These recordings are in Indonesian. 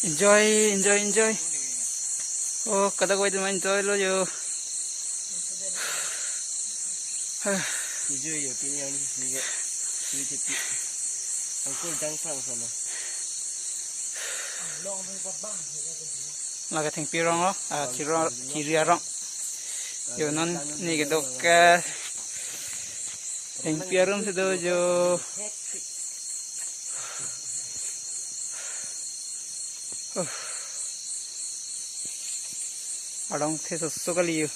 Enjoy. Oh, kata gue itu enjoy lo yo. Enjoy yo, kini yang ni juga. Ni titik. Aku jang pang sana. Laga ting pirong lo, kiri arong. Yo non ni ke dok ting pirong se do yo. Arong the so kali yo.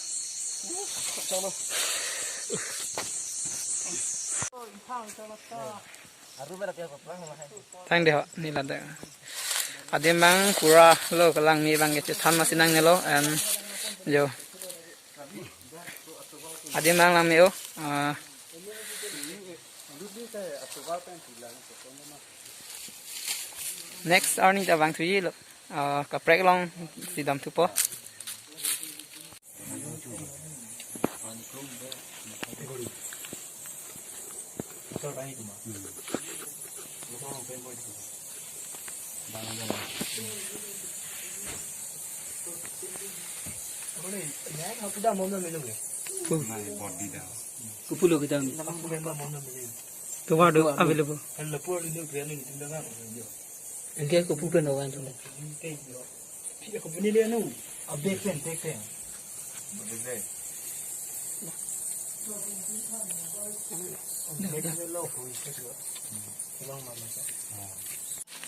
Tang deh ni lada. Adim bang kura lo kelang ni bang itu tham masih nang lo and jo. Adim bang lam yo. Next earning ta bang thui lo. Kaprek long si dam tu po. Kupulo kita ni. Tu ada available. Engkau kupulo na wan tu.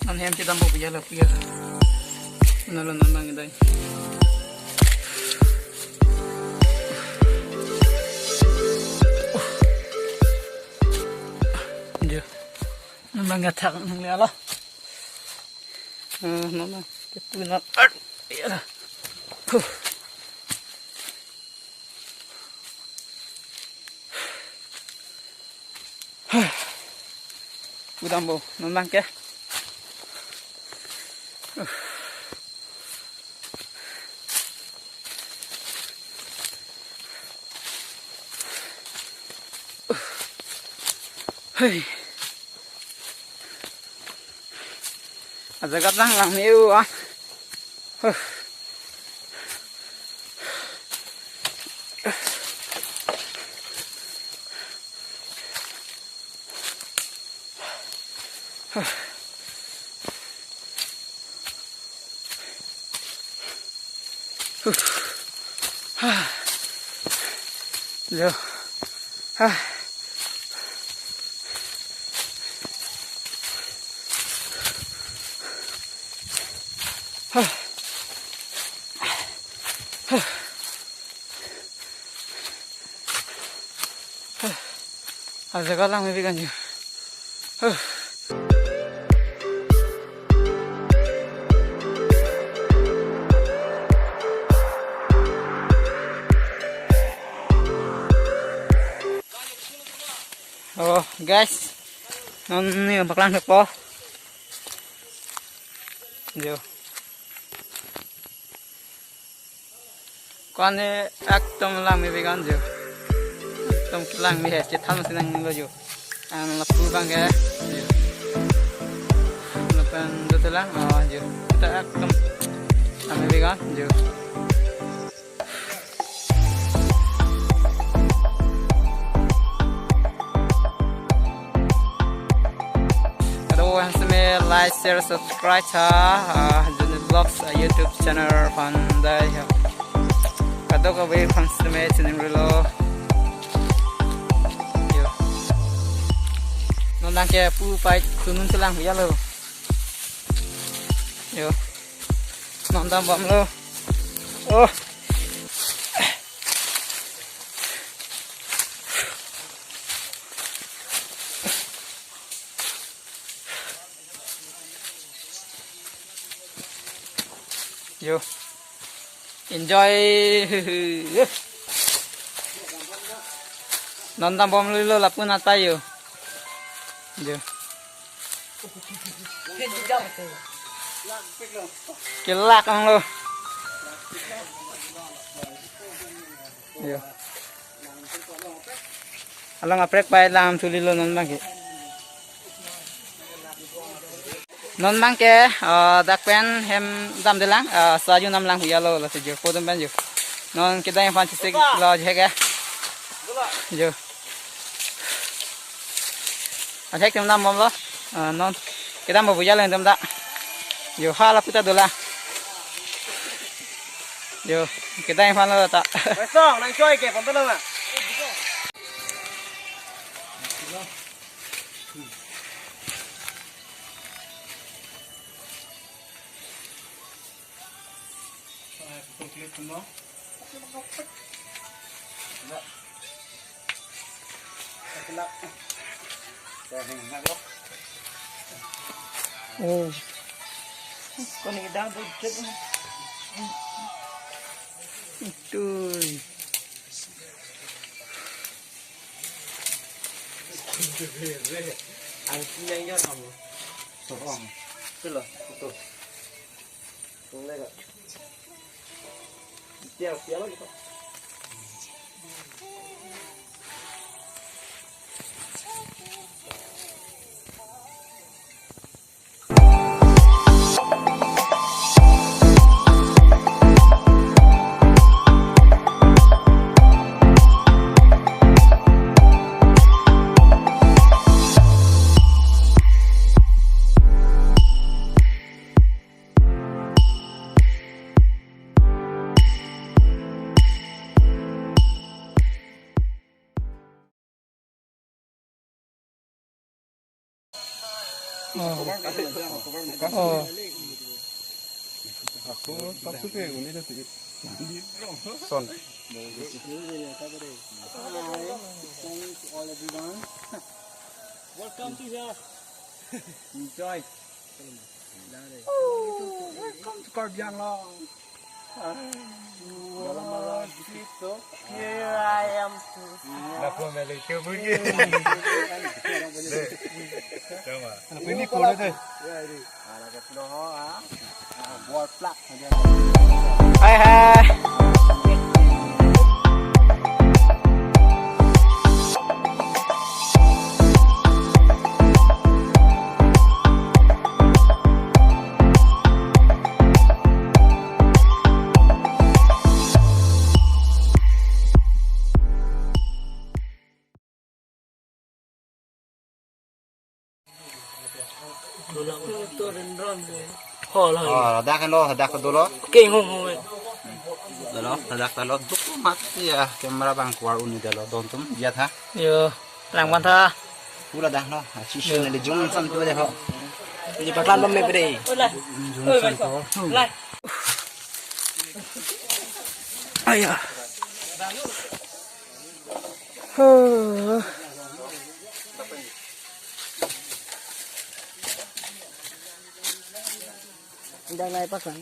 Nan hem kita mau pijala pijala. Nalan nang idai. Jo. Nang ngatak nang liala. Nang ketunat. Ya. Udang bo, nang ke. Hey. Ada kadang lang miu ah. Yo. Ada kalang lebih kan je. Oh guys, non ni baklang po. Jo. Kone ekdom lang mi began jo. Ekdom lang mi hai chetham sinang lo jo. An lapu bang ke. Lapan do lang oh jo. Kita ekdom lang mi began jo. Like, share, subscribe Johnny Vlogs YouTube channel pandai. Kado ka way fans to me channel relo. Yo. Nong ke pu pai tunun telang ya lo. Yo. Nong dam bom lo. Oh. Yo, enjoy. Nonton bom lu lapun apa yo? Yo. Kelak ang lo. Yo. Alang aprek bay lam tuli lo non lagi. non bang ke dak pen hem dam de lang sa ju nam lang hu ya lo la se ju po dum ben ju non kita yang fantastic lo je ke ju ajak tem nam mom lo non kita mau buja lên tem da ju ha la puta dola ju kita yang fan lo ta Phải xong, đang chơi kẹp phòng tất lông à. oh Con này đang tôi chết. Tuh. Anh nhanh nhất không? Sổ hỏng. Tức là tôi. Xuống đây rồi. Kéo kéo nó đi không? Oh. Son. Welcome to here. Enjoy. Welcome to Carbiang Long. Here I am to. La family kêu vui ghê. Chào mà. Ini cô đây. Là cái đó á. Wall plug. Hai hai. Dak kan lo, dak dulu. Kinh hùng hùng ấy. Dulu, dak dulu. Duk mati ya kamera bang keluar uni dulu. Dontum, lihat ha. Yo, lang ban tha. Udah dah lo. Sisi ni jung san tu deh ho. Ini bakal lom me bede. Jung san tu. Lai. Ayah. Huh. Đang này bắt sẵn.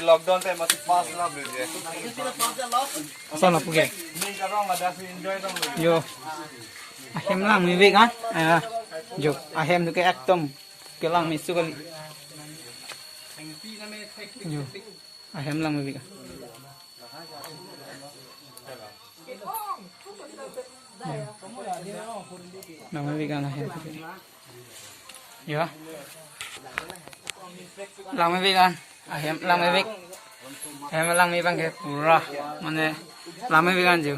Lockdown te masih pas lah beli. Sao là phụ kệ? Yo. Ahem lang mi vik kan? Yo, ahem tu ke aktom. Ke lang mi su kali. Yo. Ahem lang mi vik. Lang mi vik kan ahem. Yo. Lang mi vik kan? Ahem lang mi vik. Ahem lang mi bang ke pura. Mane lang mi vik kan jo.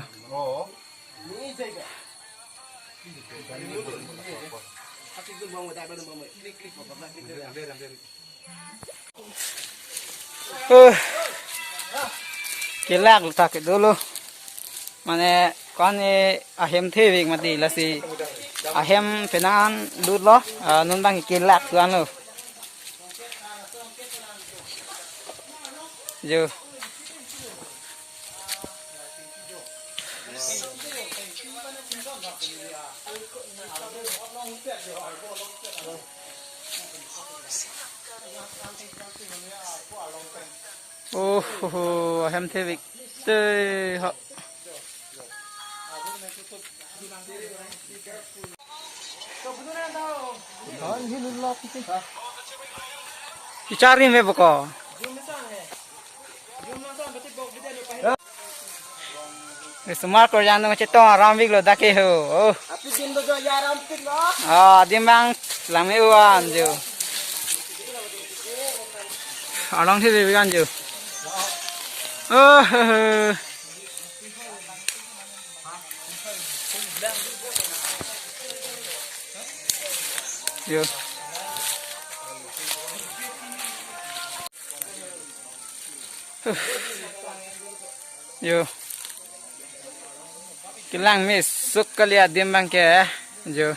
Kelak letak dulu. Mane kon ahem thevik mati lasi ahem penan lut lo nun bang kelak tuan lo. Jo. Oh, hem thế việc tơi họ. Cari me boko. Semua kerjaan tu macam tu orang big lo dah ke ho. Api din do jo ya ram tik lo. Ah, dia bang lama uan je. Orang thế việc ăn je. Yo. Yo. Kilang mi suk kali adim bang ke jo.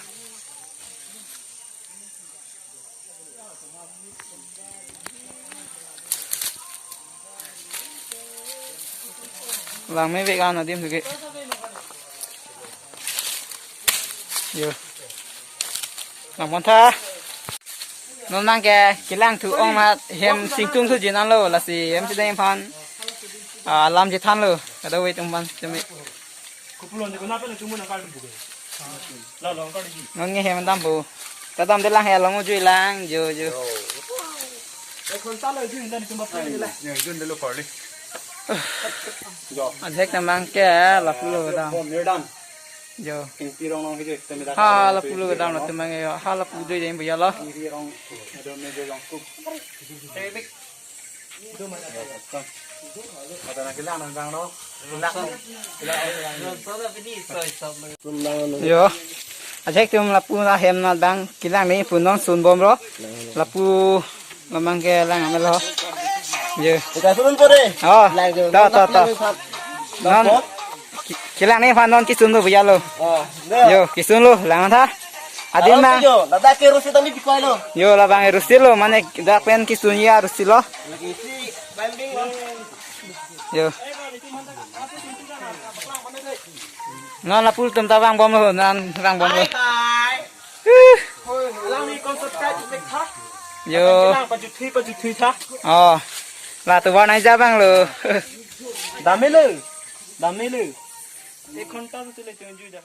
Lang mi việc ăn adim tu yo. Lang mon tha. Nôn mang ke kilang tu ong ma hem sing tung tu jinan lo la si em chidai phan. Làm gì than lo, cái đâu vậy tung ban cho mình. Ngon nghe hem đam bù, cái đam để lang hè long chui lang, jo jo. Anh thấy cái mang cái là pulu đam. Jo. Ha là pulu đam là tụi mình ha là pulu đây bây giờ lo. Yo, ajak tu lapu na hem na bang kilang ni pun non sun bom ro, lapu memang ke lang amel ho. Yo, Kita turun pore. oh, ta. Non kilang ni pun non kisun lo biar lo. Yo, kisun lo lang tha. Adin bang. Yo, dada ke rusi tadi dikuai lo. Yo la bang rusil lo, mana dak pen kisun ya rusil lo. Lagi si banding lo. Yo. Non la pul tum ta bang bom lo, non bang bom lo. Lang ni con subscribe tik tha. Yo. Lang pa ju tha. Oh, là từ vào này ra băng lừa. Dame lu. Ek khonta tu le chon ju da.